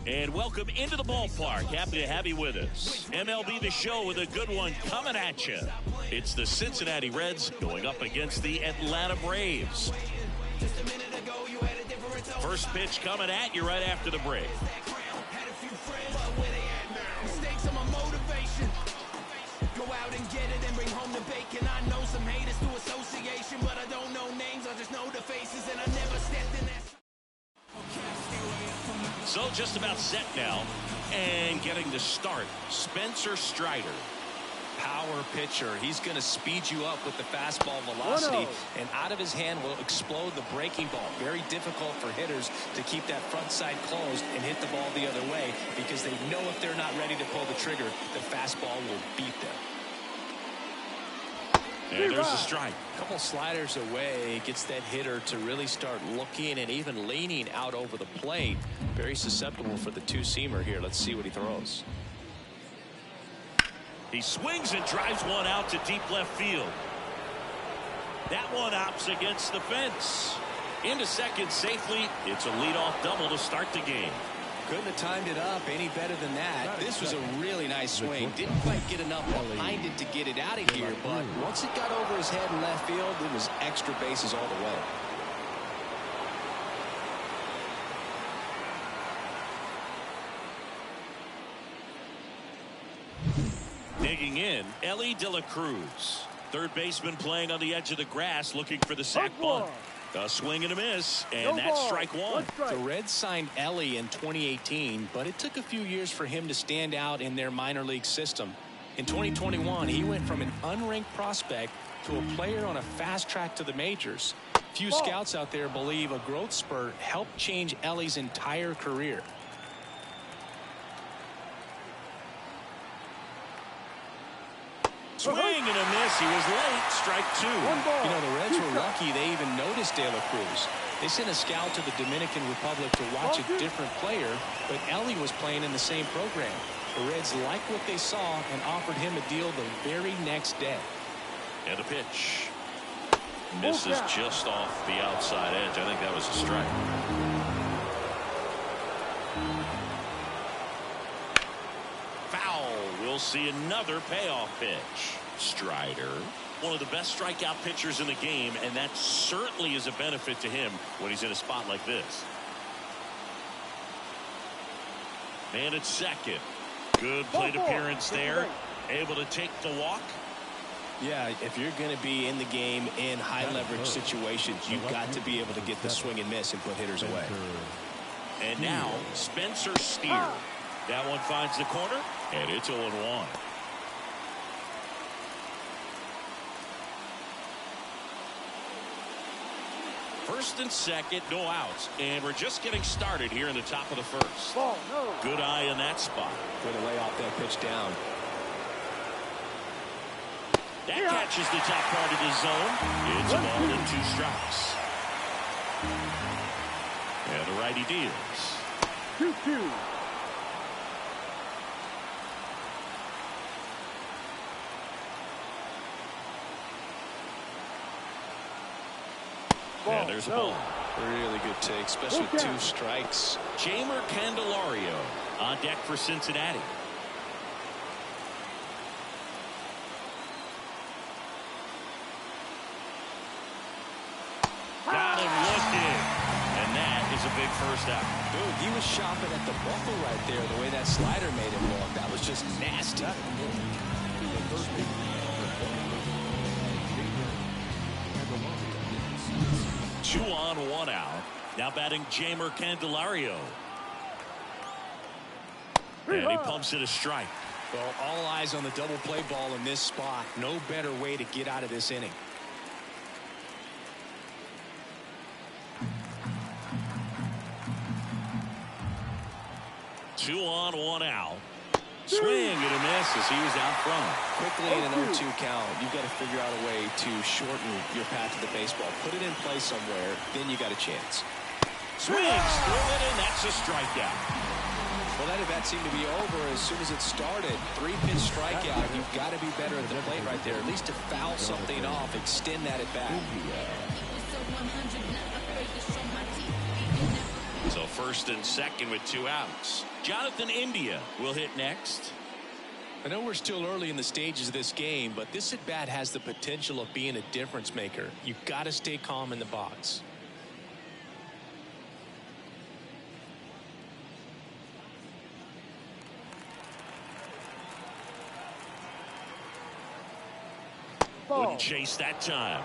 And welcome into the ballpark. Happy to have you with us. MLB The Show with a good one coming at you. It's the Cincinnati Reds going up against the Atlanta Braves. First pitch coming at you right after the break. Go out and get it and bring home the bacon. I know some haters through association, but I don't know names. I just know the faces, and I never stepped in that. So just about set now, and getting to start, Spencer Strider. Power pitcher. He's going to speed you up with the fastball velocity, and out of his hand will explode the breaking ball. Very difficult for hitters to keep that front side closed and hit the ball the other way, because they know if they're not ready to pull the trigger, the fastball will beat them. And there's a strike. A couple sliders away, gets that hitter to really start looking and even leaning out over the plate. Very susceptible for the two-seamer here. Let's see what he throws. He swings and drives one out to deep left field. That one opts against the fence. Into second safely. It's a leadoff double to start the game. Couldn't have timed it up any better than that. This was a really nice swing. Didn't quite get enough behind it to get it out of here, but once it got over his head in left field, it was extra bases all the way. Digging in, Elly De La Cruz. Third baseman playing on the edge of the grass, looking for the sac bunt. A swing and a miss, and that's strike one. The Reds signed Elly in 2018, but it took a few years for him to stand out in their minor league system. In 2021, he went from an unranked prospect to a player on a fast track to the majors. Few scouts out there believe a growth spurt helped change Elly's entire career. Swing and a miss. He was late. Strike two. You know, the Reds were lucky they even noticed De La Cruz. They sent a scout to the Dominican Republic to watch a different player, but Elly was playing in the same program. The Reds liked what they saw and offered him a deal the very next day. And a pitch. Misses just off the outside edge. I think that was a strike. Foul. We'll see another payoff pitch. Strider, one of the best strikeout pitchers in the game, and that certainly is a benefit to him when he's in a spot like this. And at second. Good plate appearance there. Able to take the walk. Yeah, if you're going to be in the game in high leverage situations, you've got to be able to get the swing and miss and put hitters away. And now Spencer Steer. That one finds the corner, and it's 0-1. First and second, no outs, and we're just getting started here in the top of the first. Good eye in that spot. Going to lay off that pitch down. That catches the top part of the zone. It's a ball and 2 strikes. And the righty deals. 2-2. And there's a ball. Really good take, especially with 2 strikes. Jeimer Candelario on deck for Cincinnati. Got him looking. And that is a big first out. Dude, he was shopping at the buckle right there, the way that slider made him look. That was just nasty. 2 on, 1 out. Now batting Jeimer Candelario. And he pumps it a strike. Well, all eyes on the double play ball in this spot. No better way to get out of this inning. Two on, 1 out. Swing and a miss as he was out front. Quickly in an 0-2 count, you've got to figure out a way to shorten your path to the baseball. Put it in play somewhere, then you got a chance. Swings through it, and that's a strikeout. Well, that at-bat seemed to be over as soon as it started. 3-pitch strikeout. You've got to be better at the plate right there, at least to foul something off, extend that at-bat. So first and second with 2 outs. Jonathan India will hit next. I know we're still early in the stages of this game, but this at bat has the potential of being a difference maker. You've got to stay calm in the box. Wouldn't chase that time.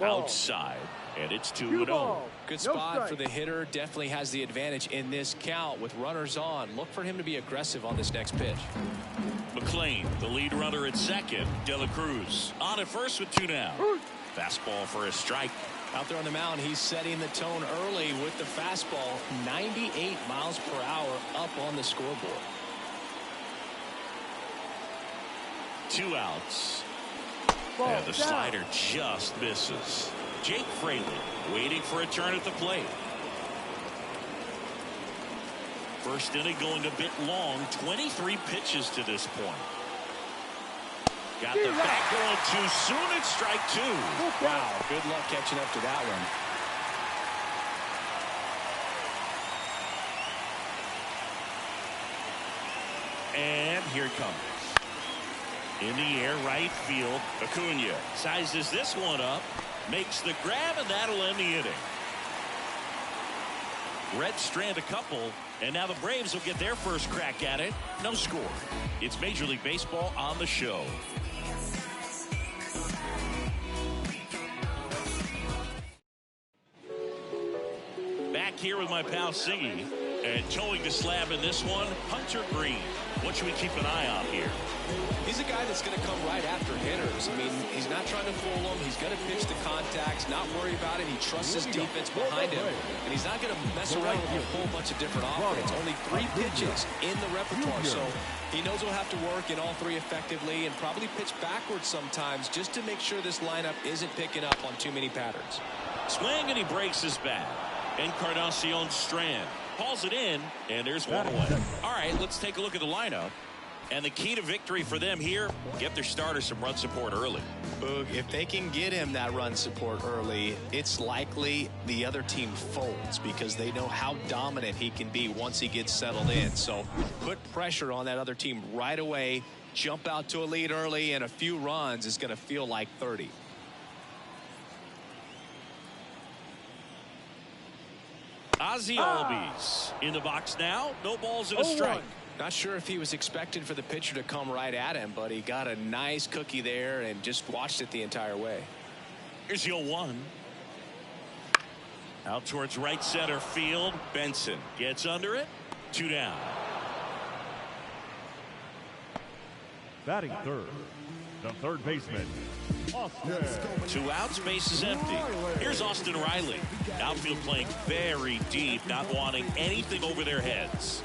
Outside, and it's 2-0. Good spot for the hitter. Definitely has the advantage in this count with runners on. Look for him to be aggressive on this next pitch. McLean, the lead runner at second. De La Cruz on at first with 2 down. Fastball for a strike. Out there on the mound, he's setting the tone early with the fastball. 98 miles per hour up on the scoreboard. 2 outs. And the slider just misses. Jake Fraley waiting for a turn at the plate. First inning going a bit long. 23 pitches to this point. Got the bat going too soon. It's strike 2. Wow, good luck catching up to that one. And here it comes. In the air, right field. Acuna sizes this one up, makes the grab, and that'll end the inning. Reds strand a couple, and now the Braves will get their first crack at it. No score. It's Major League Baseball on the show. Back here with my pal Singy, and towing the slab in this one, Hunter Green. What should we keep an eye on here? He's a guy that's going to come right after hitters. I mean, he's not trying to fool them. He's going to pitch the contacts, not worry about it. He trusts his defense behind him. And he's not going to mess around with a whole bunch of different offense. Only 3 pitches in the repertoire. So he knows he'll have to work in all 3 effectively and probably pitch backwards sometimes just to make sure this lineup isn't picking up on too many patterns. Swing, and he breaks his bat. Encarnacion Strand hauls it in, and there's 1 away. All right, let's take a look at the lineup. And the key to victory for them here, get their starter some run support early. Boog, if they can get him that run support early, it's likely the other team folds because they know how dominant he can be once he gets settled in. So put pressure on that other team right away. Jump out to a lead early, and a few runs is going to feel like 30. Ozzie Albies in the box now. No balls and a strike. Not sure if he was expected for the pitcher to come right at him, but he got a nice cookie there and just watched it the entire way. Here's the 0-1. Out towards right center field. Benson gets under it. 2 down. Batting third, the third baseman, Austin. 2 outs, base is empty. Here's Austin Riley. Outfield playing very deep, not wanting anything over their heads.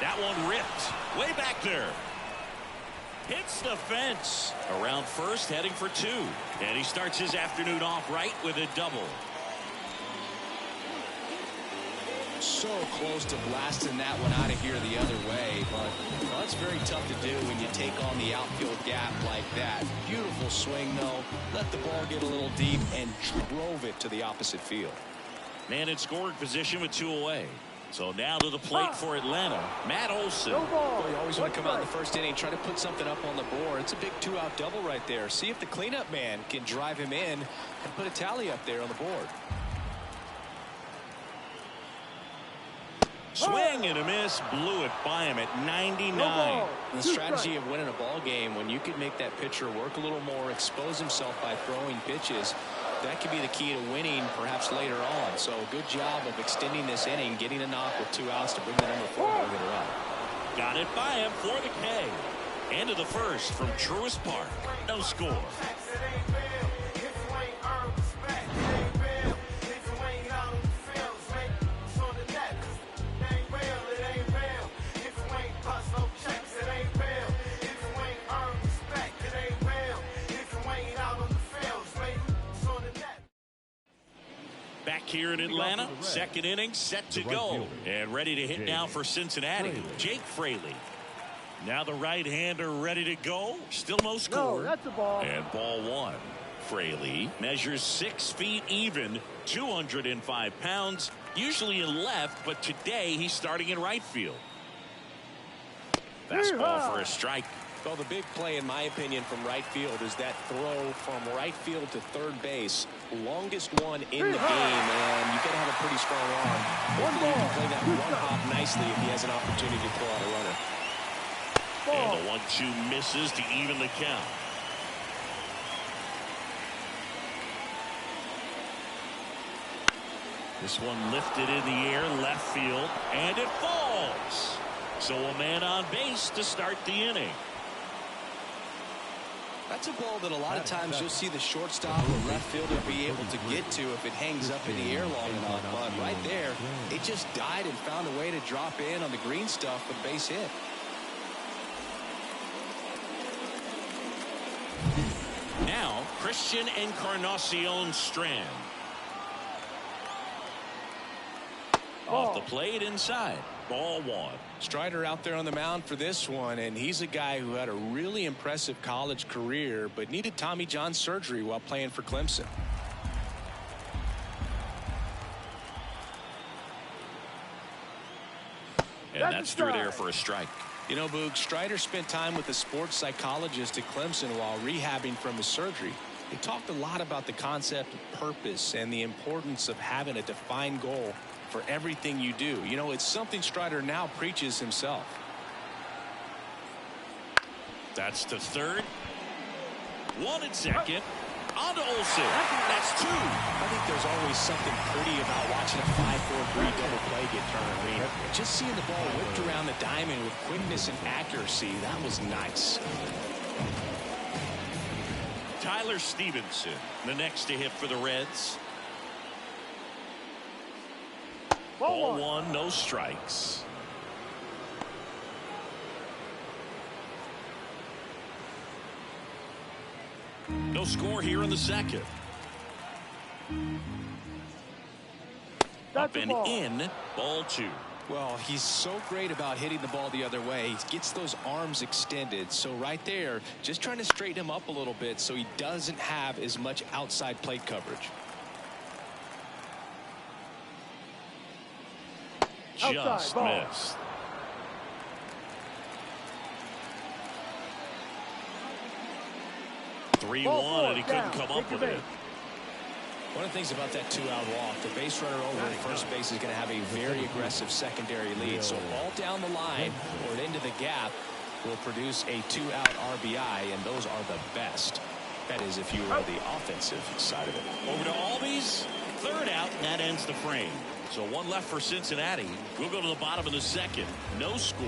That one ripped way back there. Hits the fence. Around first, heading for 2. And he starts his afternoon off right with a double. So close to blasting that one out of here the other way, but well, it's very tough to do when you take on the outfield gap like that. Beautiful swing, though. Let the ball get a little deep and drove it to the opposite field. Man in scoring position with 2 away. So now to the plate for Atlanta, Matt Olson. Well, you always want to come out in the first inning, try to put something up on the board. It's a big 2-out double right there. See if the cleanup man can drive him in and put a tally up there on the board. Swing and a miss, blew it by him at 99. The strategy of winning a ball game, when you can make that pitcher work a little more, expose himself by throwing pitches, that could be the key to winning perhaps later on. So good job of extending this inning, getting a knock with 2 outs to bring the number 4 hitter up. Got it by him for the K. End of the first from Truist Park. No score. Back here in Atlanta. Second inning set to go. And ready to hit now for Cincinnati, Jake Fraley. Now the right-hander ready to go. Still no score. No, that's a ball. And ball one. Fraley measures 6 feet even, 205 pounds, usually in left, but today he's starting in right field. Fastball for a strike. Well, the big play, in my opinion, from right field is that throw from right field to third base. Longest one in the game, and you got to have a pretty strong arm. Hopefully, you can play that one hop nicely if he has an opportunity to throw out a runner. And the 1-2 misses to even the count. This one lifted in the air, left field, and it falls. So a man on base to start the inning. That's a ball that a lot of times you'll see the shortstop or left fielder be able to get to if it hangs up in the air long enough. But right there, it just died and found a way to drop in on the green stuff with a base hit. Now, Christian Encarnacion Strand. Off the plate inside. Ball one. Strider out there on the mound for this one, and he's a guy who had a really impressive college career but needed Tommy John surgery while playing for Clemson. And that's through there for a strike. You know, Boog, Strider spent time with a sports psychologist at Clemson while rehabbing from his surgery. They talked a lot about the concept of purpose and the importance of having a defined goal for everything you do. You know, it's something Strider now preaches himself. That's to third. One at second. On to Olsen. That's two. I think there's always something pretty about watching a 5-4-3 double play get turned. I mean, just seeing the ball whipped around the diamond with quickness and accuracy, that was nice. Tyler Stevenson, the next to hit for the Reds. Ball one, no strikes. No score here in the second. Up and in, ball two. Well, he's so great about hitting the ball the other way. He gets those arms extended. So right there, just trying to straighten him up a little bit so he doesn't have as much outside plate coverage. Just missed. Three one, and he couldn't come up with it. One of the things about that two-out walk, the base runner over at first base is going to have a very aggressive secondary lead. So ball down the line or into the gap will produce a two-out RBI, and those are the best. That is, if you are the offensive side of it. Over to Albies, third out, and that ends the frame. So one left for Cincinnati. We'll go to the bottom of the second. No score.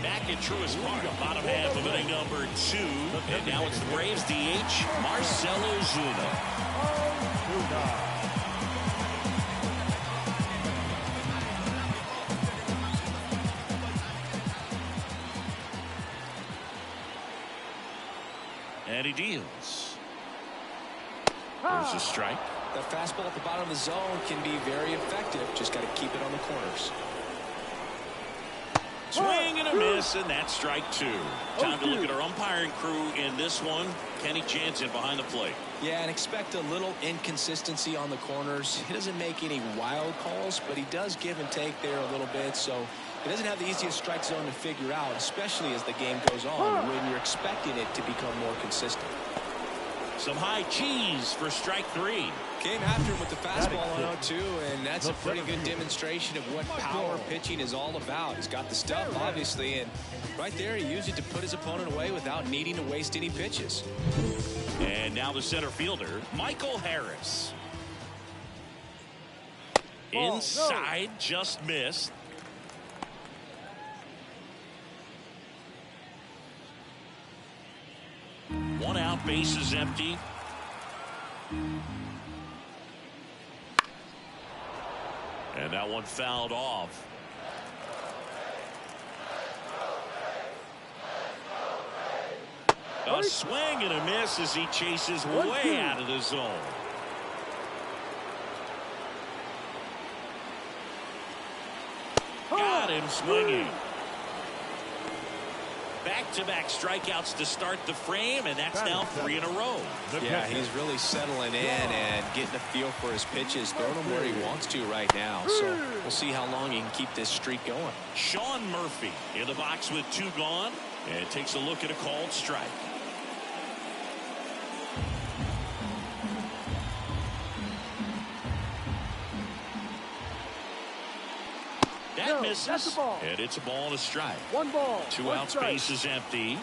Back at Truist Park, bottom half of inning number 2. And now it's the Braves DH, Marcell Ozuna. And he deals. There's a strike. The fastball at the bottom of the zone can be very effective. Just got to keep it on the corners. Swing and a miss, and that's strike two. Time to look at our umpiring crew in this one. Kenny Jansen behind the plate. Yeah, and expect a little inconsistency on the corners. He doesn't make any wild calls, but he does give and take there a little bit. So he doesn't have the easiest strike zone to figure out, especially as the game goes on when you're expecting it to become more consistent. Some high cheese for strike three. Came after him with the fastball on 0-2, and that's a pretty good demonstration of what power pitching is all about. He's got the stuff, obviously, and right there he used it to put his opponent away without needing to waste any pitches. And now the center fielder, Michael Harris. Inside, just missed. One out, base is empty. And that one fouled off. A swing and a miss as he chases way out of the zone. Got him swinging. Back-to-back strikeouts to start the frame, and that's now 3 in a row. Yeah, he's really settling in and getting a feel for his pitches, throwing them where he wants to right now. So we'll see how long he can keep this streak going. Sean Murphy in the box with 2 gone, and takes a look at a called strike. That misses, and it's a ball and a strike. 1 ball. 2 outs, base is empty.